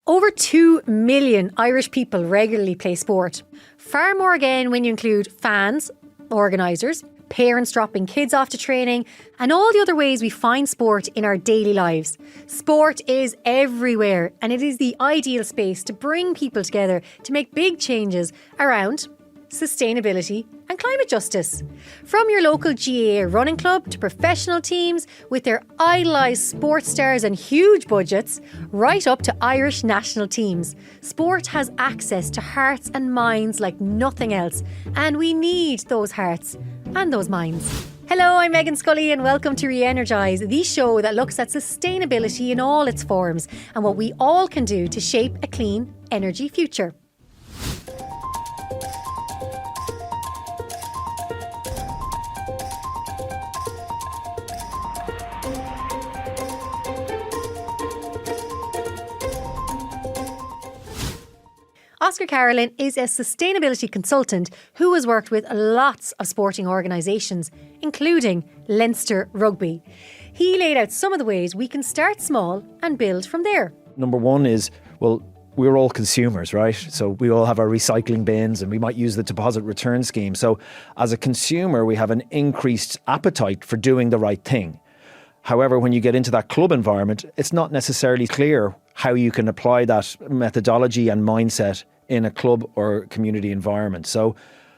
Over 2 million Irish people regularly play sport. Far more again when you include fans, organisers, parents dropping kids off to training, and all the other ways we find sport in our daily lives. Sport is everywhere, and it is the ideal space to bring people together to make big changes around sustainability and climate justice. From your local GAA running club to professional teams with their idolised sports stars and huge budgets, right up to Irish national teams, sport has access to hearts and minds like nothing else, and we need those hearts and those minds. Hello, I'm Meghann Scully and welcome to Energise, the show that looks at sustainability in all its forms and what we all can do to shape a clean energy future. Oscar Carolan is a sustainability consultant who has worked with lots of sporting organisations, including Leinster Rugby. He laid out some of the ways we can start small and build from there. Number one is, well, we're all consumers, right? So we all have our recycling bins and we might use the deposit return scheme. So as a consumer, we have an increased appetite for doing the right thing. However, when you get into that club environment, it's not necessarily clear how you can apply that methodology and mindset in a club or community environment. So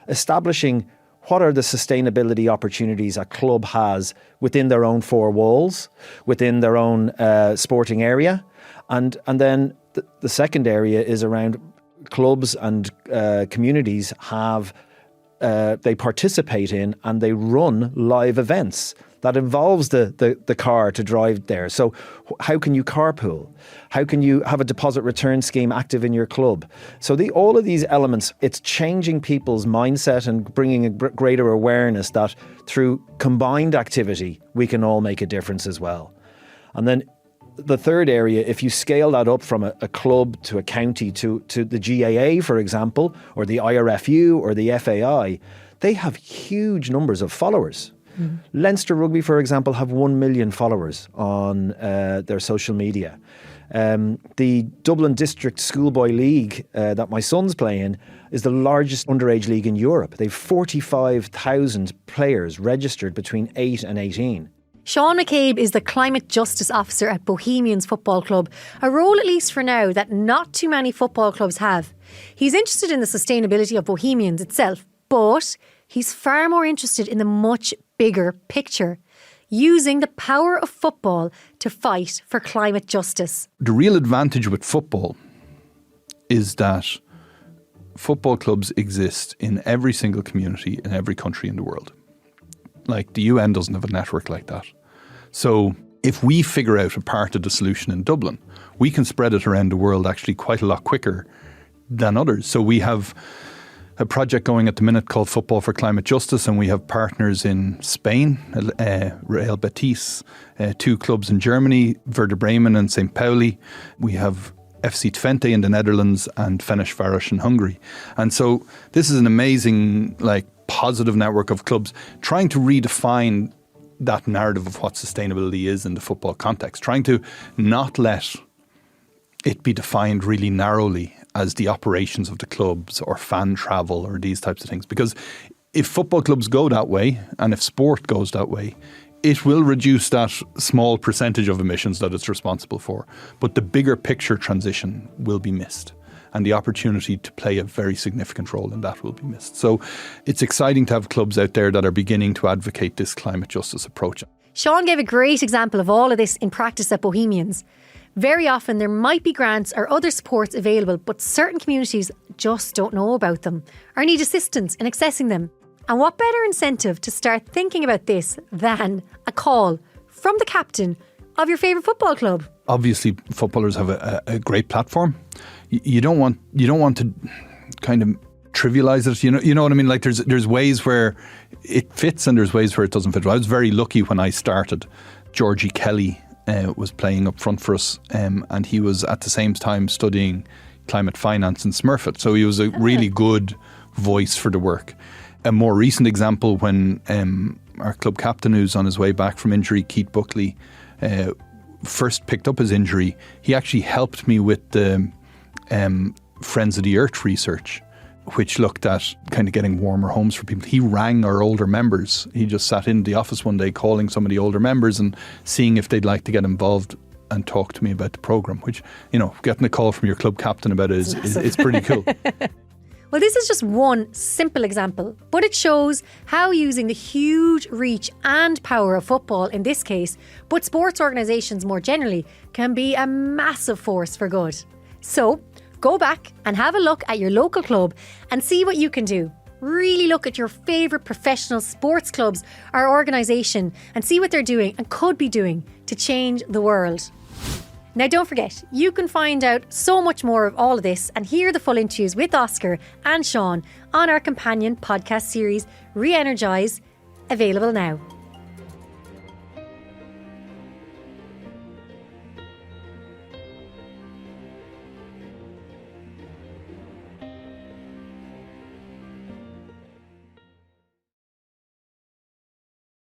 establishing what are the sustainability opportunities a club has within their own four walls, within their own sporting area. And then the second area is around clubs and communities have, they participate in and they run live events. That involves the car to drive there. So how can you carpool? How can you have a deposit return scheme active in your club? So all of these elements, it's changing people's mindset and bringing a greater awareness that through combined activity, we can all make a difference as well. And then the third area, if you scale that up from a club to a county to the GAA, for example, or the IRFU or the FAI, they have huge numbers of followers. Leinster Rugby, for example, have 1 million followers on their social media. The Dublin District Schoolboy League that my son's playing is the largest underage league in Europe. They've 45,000 players registered between 8 and 18. Sean McCabe is the Climate Justice Officer at Bohemian's football club, a role at least for now that not too many football clubs have. He's interested in the sustainability of Bohemians itself, but he's far more interested in the much bigger picture, using the power of football to fight for climate justice. The real advantage with football is that football clubs exist in every single community in every country in the world. Like the UN doesn't have a network like that. So if we figure out a part of the solution in Dublin, we can spread it around the world actually quite a lot quicker than others. So we have a project going at the minute called Football for Climate Justice, and we have partners in Spain, Real Betis, 2 clubs in Germany, Werder Bremen and St. Pauli. We have FC Twente in the Netherlands and Ferencváros in Hungary. And so this is an amazing, positive network of clubs trying to redefine that narrative of what sustainability is in the football context, trying to not let it be defined really narrowly as the operations of the clubs or fan travel or these types of things. Because if football clubs go that way and if sport goes that way, it will reduce that small percentage of emissions that it's responsible for. But the bigger picture transition will be missed. And the opportunity to play a very significant role in that will be missed. So it's exciting to have clubs out there that are beginning to advocate this climate justice approach. Sean gave a great example of all of this in practice at Bohemians. Very often there might be grants or other supports available, but certain communities just don't know about them or need assistance in accessing them. And what better incentive to start thinking about this than a call from the captain of your favourite football club? Obviously, footballers have a great platform. You don't want to kind of trivialise it. You know what I mean? Like there's ways where it fits and there's ways where it doesn't fit. I was very lucky when I started. Georgie Kelly was playing up front for us, and he was at the same time studying climate finance in Smurfit. So he was a really good voice for the work. A more recent example, when our club captain, who's on his way back from injury, Keith Buckley, first picked up his injury, he actually helped me with the Friends of the Earth research, which looked at kind of getting warmer homes for people. He rang our older members. He just sat in the office one day calling some of the older members and seeing if they'd like to get involved and talk to me about the programme, which, getting a call from your club captain about it is pretty cool. Well, this is just one simple example, but it shows how using the huge reach and power of football in this case, but sports organisations more generally, can be a massive force for good. So, go back and have a look at your local club and see what you can do. Really look at your favourite professional sports clubs or organisation and see what they're doing and could be doing to change the world. Now, don't forget, you can find out so much more of all of this and hear the full interviews with Oscar and Sean on our companion podcast series, Energise, available now.